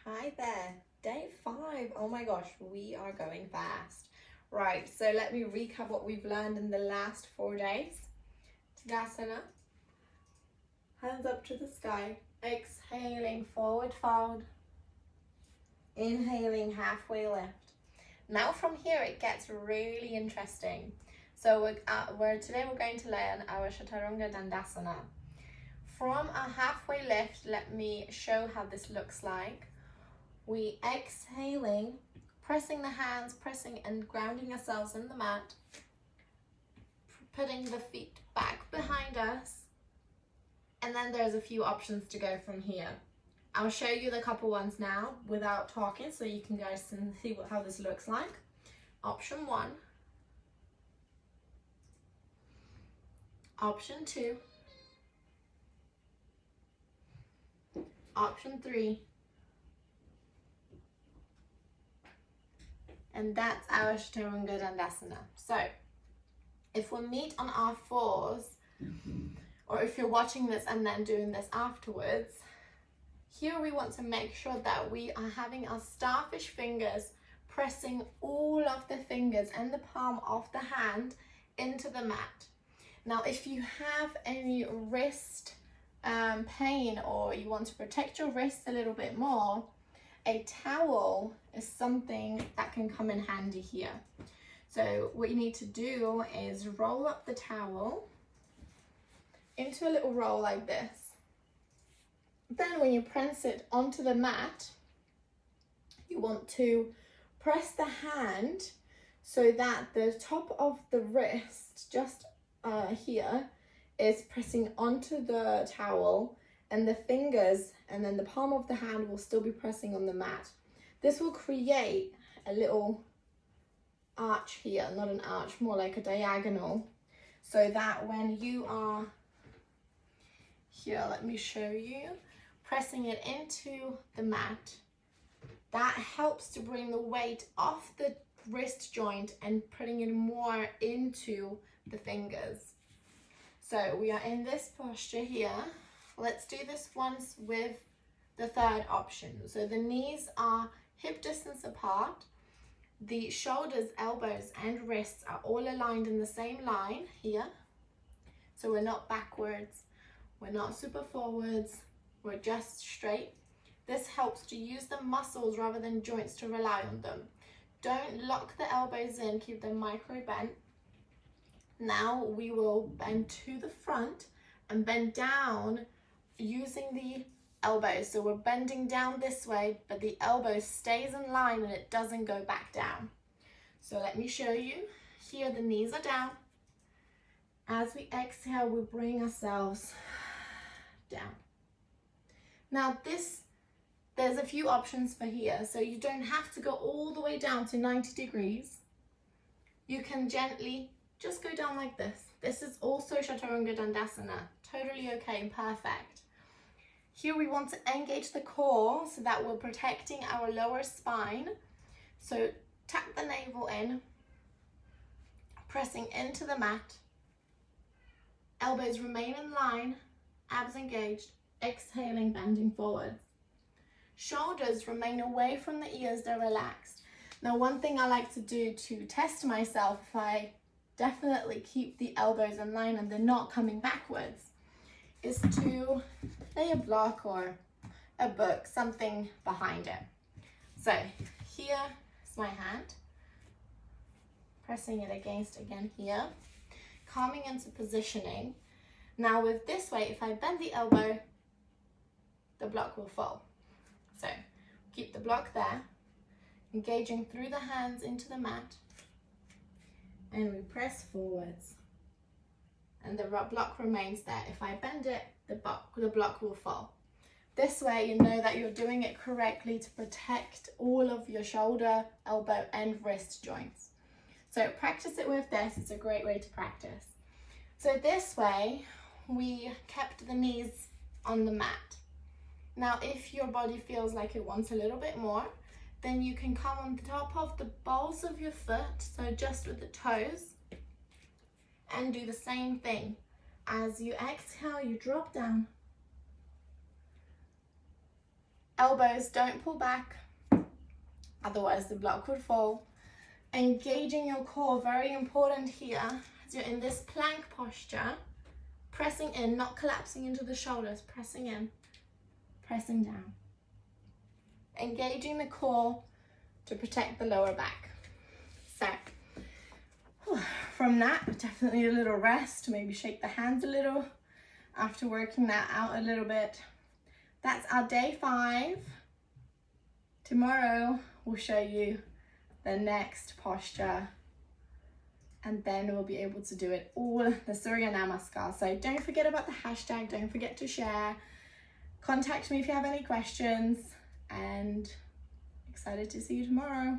Hi there, day 5. Oh my gosh, we are going fast. Right, so let me recap what we've learned in the last 4 days. Tadasana, hands up to the sky, exhaling, forward fold, inhaling, halfway lift. Now from here it gets really interesting. So today we're going to learn our Chaturanga Dandasana. From a halfway lift, let me show how this looks like. We exhaling, pressing the hands, pressing and grounding ourselves in the mat, putting the feet back behind us, and then there's a few options to go from here. I'll show you the couple ones now without talking so you can guys see how this looks like. Option 1, option 2, option 3, and that's our Chaturanga Dandasana. So if we meet on our 4s, or if you're watching this and then doing this afterwards, here we want to make sure that we are having our starfish fingers pressing all of the fingers and the palm of the hand into the mat. Now if you have any wrist pain, or you want to protect your wrists a little bit more, a towel is something that can come in handy here. So what you need to do is roll up the towel into a little roll like this. Then when you press it onto the mat, you want to press the hand so that the top of the wrist, just here, is pressing onto the towel, and the fingers and then the palm of the hand will still be pressing on the mat. This will create a little arch here, not an arch, more like a diagonal, so that when you are here, let me show you, pressing it into the mat, that helps to bring the weight off the wrist joint and putting it more into the fingers. So we are in this posture here. Let's do this once with the third option. So the knees are hip distance apart. The shoulders, elbows and wrists are all aligned in the same line here. So we're not backwards, we're not super forwards, we're just straight. This helps to use the muscles rather than joints to rely on them. Don't lock the elbows in, keep them micro bent. Now we will bend to the front and bend down using the elbows. So we're bending down this way, but the elbow stays in line and it doesn't go back down. So let me show you. Here the knees are down. As we exhale, we bring ourselves down. Now there's a few options for here. So you don't have to go all the way down to 90 degrees. You can gently just go down like this. This is also Chaturanga Dandasana. Totally okay and perfect. Here we want to engage the core so that we're protecting our lower spine. So tuck the navel in, pressing into the mat. Elbows remain in line, abs engaged, exhaling, bending forward. Shoulders remain away from the ears, they're relaxed. Now one thing I like to do to test myself if I definitely keep the elbows in line and they're not coming backwards, is to lay a block or a book, something behind it. So here is my hand, pressing it against again here, coming into positioning. Now with this way, if I bend the elbow, the block will fall. So keep the block there, engaging through the hands into the mat, and we press forwards. And the block remains there. If I bend it, the block will fall. This way you know that you're doing it correctly to protect all of your shoulder, elbow and wrist joints. So practice it with this, it's a great way to practice. So this way we kept the knees on the mat. Now if your body feels like it wants a little bit more, then you can come on the top of the balls of your foot, so just with the toes, and do the same thing. As you exhale, you drop down. Elbows don't pull back, otherwise the block would fall. Engaging your core, very important here. As you're in this plank posture, pressing in, not collapsing into the shoulders, pressing in, pressing down. Engaging the core to protect the lower back. So, from that, definitely a little rest, maybe shake the hands a little after working that out a little bit. That's our day 5. Tomorrow we'll show you the next posture, and then we'll be able to do it all, the Surya Namaskar. So don't forget about the hashtag, don't forget to share. Contact me if you have any questions, and excited to see you tomorrow.